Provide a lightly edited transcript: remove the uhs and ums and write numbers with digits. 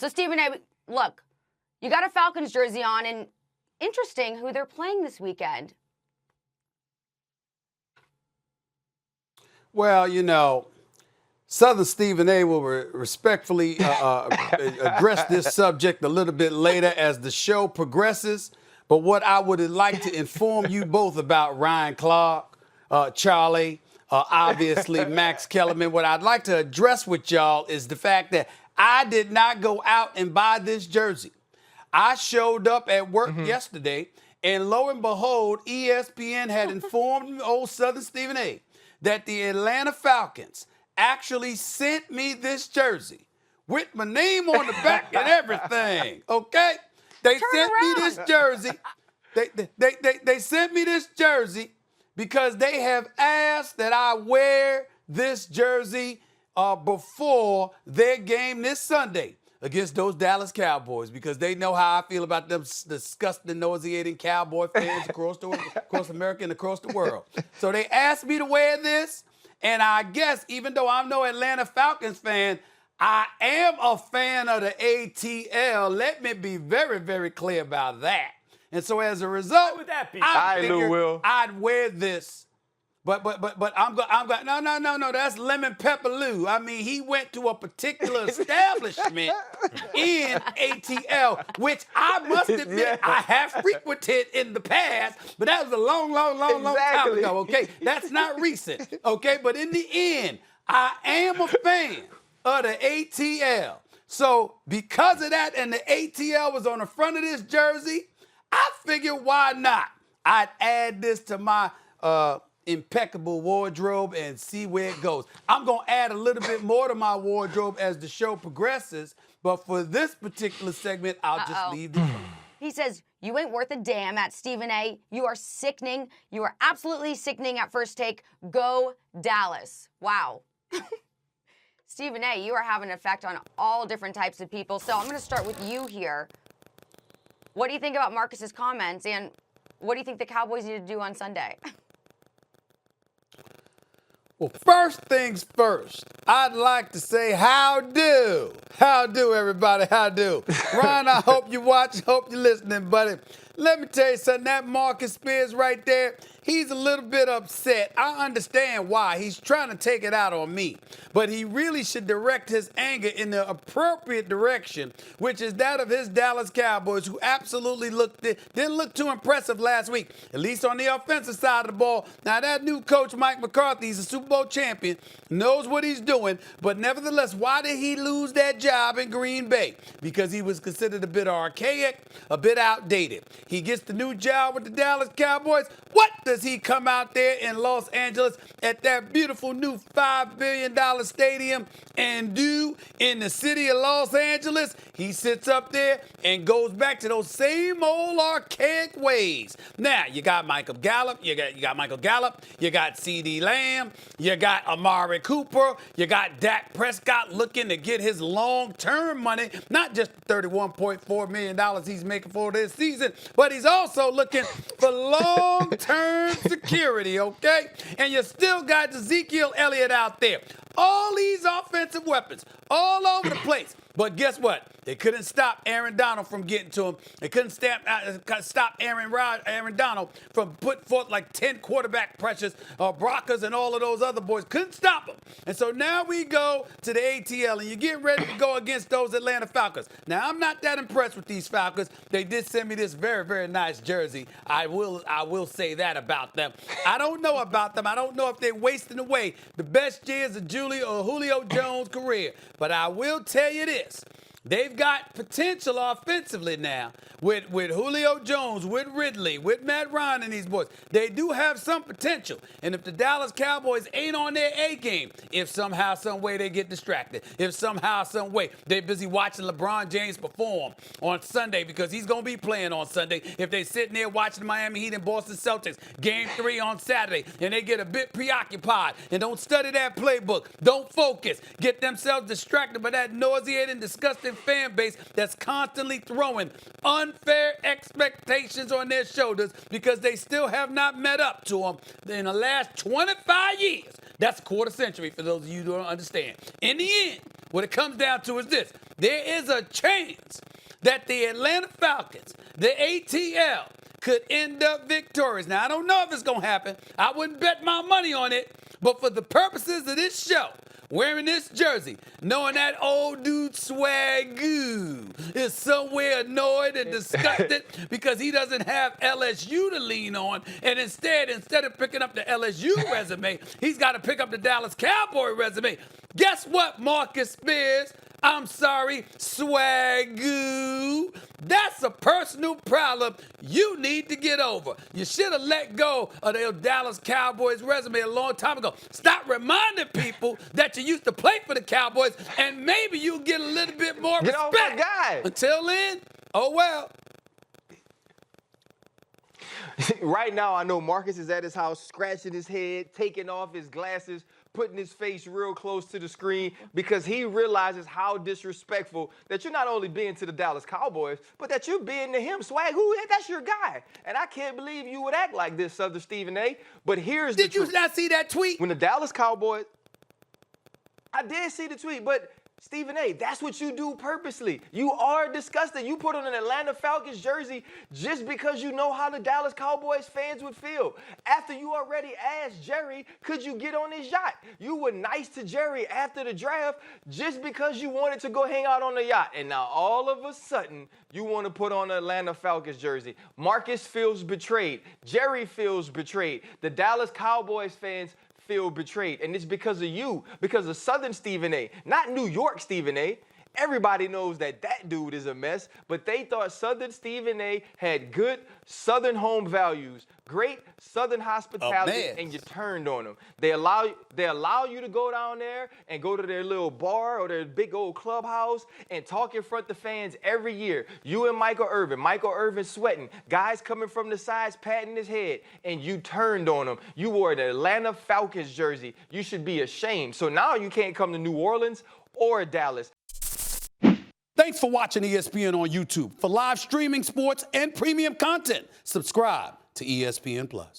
So, Stephen A., look, you got a Falcons jersey on, and interesting who they're playing this weekend. Well, you know, Southern Stephen A. will respectfully address this subject a little bit later as the show progresses. But what I would like to inform you both about, Ryan Clark, Charlie, obviously Max Kellerman, what I'd like to address with y'all is the fact that I did not go out and buy this jersey. I showed up at work yesterday, and lo and behold, ESPN had informed old Southern Stephen A. that the Atlanta Falcons actually sent me this jersey with my name on the back and everything, okay? They sent me this jersey. They sent me this jersey because they have asked that I wear this jersey before their game this Sunday against those Dallas Cowboys, because they know how I feel about them disgusting, nauseating Cowboy fans across America and across the world. So they asked me to wear this, and I guess even though I'm no Atlanta Falcons fan, I am a fan of the ATL. Let me be very, very clear about that. And so as a result, What would that be? I figured I'd wear this. But I'm going. No. That's Lemon Pepper Lou. I mean, he went to a particular establishment in ATL, which I must admit I have frequented in the past. But that was a long time ago. Okay, that's not recent. Okay, but in the end, I am a fan of the ATL. So because of that, and the ATL was on the front of this jersey, I figured why not? I'd add this to my impeccable wardrobe and see where it goes. I'm going to add a little bit more to my wardrobe as the show progresses, but for this particular segment, I'll just leave the He says, you ain't worth a damn at Stephen A. You are sickening. You are absolutely sickening at First Take. Go Dallas. Wow. Stephen A., you are having an effect on all different types of people. So I'm going to start with you here. What do you think about Marcus's comments, and what do you think the Cowboys need to do on Sunday? Well, first things first, I'd like to say how do. How do, everybody, how do. Ryan, I hope you watch, hope you're listening, buddy. Let me tell you something, that Marcus Spears right there, he's a little bit upset. I understand why. He's trying to take it out on me. But he really should direct his anger in the appropriate direction, which is that of his Dallas Cowboys, who absolutely didn't look too impressive last week, at least on the offensive side of the ball. Now, that new coach, Mike McCarthy, he's a Super Bowl champion, knows what he's doing, but nevertheless, why did he lose that job in Green Bay? Because he was considered a bit archaic, a bit outdated. He gets the new job with the Dallas Cowboys. What does he come out there in Los Angeles at that beautiful new $5 billion stadium and do in the city of Los Angeles? He sits up there and goes back to those same old archaic ways. Now, you got Michael Gallup, you got Michael Gallup, you got CeeDee Lamb, you got Amari Cooper, you got Dak Prescott looking to get his long-term money, not just $31.4 million he's making for this season, but he's also looking for long-term security, okay? And you still got Ezekiel Elliott out there. All these offensive weapons all over the place. But guess what? They couldn't stop Aaron Donald from getting to him. They couldn't stop Aaron Donald from putting forth like 10 quarterback pressures, Brockers and all of those other boys. Couldn't stop him. And so now we go to the ATL, and you get ready to go against those Atlanta Falcons. Now, I'm not that impressed with these Falcons. They did send me this very, very nice jersey. I will say that about them. I don't know about them. I don't know if they're wasting away the best years of Julio Jones' career. But I will tell you this. They've got potential offensively now with Julio Jones, with Ridley, with Matt Ryan and these boys. They do have some potential. And if the Dallas Cowboys ain't on their A game, if somehow, some way they get distracted, if somehow, some way they're busy watching LeBron James perform on Sunday because he's going to be playing on Sunday, if they sitting there watching the Miami Heat and Boston Celtics Game 3 on Saturday and they get a bit preoccupied and don't study that playbook, don't focus, get themselves distracted by that nauseating, disgusting fan base that's constantly throwing unfair expectations on their shoulders because they still have not met up to them in the last 25 years. That's a quarter century for those of you who don't understand. In the end, what it comes down to is this. There is a chance that the Atlanta Falcons, the ATL, could end up victorious. Now, I don't know if it's going to happen. I wouldn't bet my money on it. But for the purposes of this show, wearing this jersey, knowing that old dude Swagoo is somewhere annoyed and disgusted because he doesn't have LSU to lean on, and instead of picking up the LSU resume, he's got to pick up the Dallas Cowboy resume. Guess what, Marcus Spears? I'm sorry, Swagoo. That's a personal problem you need to get over. You should have let go of the Dallas Cowboys resume a long time ago. Stop reminding people that you used to play for the Cowboys, and maybe you'll get a little bit more respect. Get off my guy. Until then, oh well. Right now, I know Marcus is at his house, scratching his head, taking off his glasses, putting his face real close to the screen because he realizes how disrespectful that you're not only being to the Dallas Cowboys, but that you're being to him. Swag, that's your guy. And I can't believe you would act like this, Southern Stephen A. But here's the truth. Did you not see that tweet? When the Dallas Cowboys, I did see the tweet, but Stephen A., that's what you do purposely. You are disgusting. You put on an Atlanta Falcons jersey just because you know how the Dallas Cowboys fans would feel. After you already asked Jerry, could you get on his yacht? You were nice to Jerry after the draft just because you wanted to go hang out on the yacht. And now all of a sudden, you want to put on an Atlanta Falcons jersey. Marcus feels betrayed. Jerry feels betrayed. The Dallas Cowboys fans feel betrayed. And it's because of you, because of Southern Stephen A., not New York Stephen A. Everybody knows that dude is a mess, but they thought Southern Stephen A. had good Southern home values, great Southern hospitality, and you turned on them. They allow you to go down there and go to their little bar or their big old clubhouse and talk in front of the fans every year. You and Michael Irvin sweating, guys coming from the sides patting his head, and you turned on them. You wore the Atlanta Falcons jersey. You should be ashamed. So now you can't come to New Orleans or Dallas. Thanks for watching ESPN on YouTube. For live streaming, sports, and premium content, subscribe to ESPN+.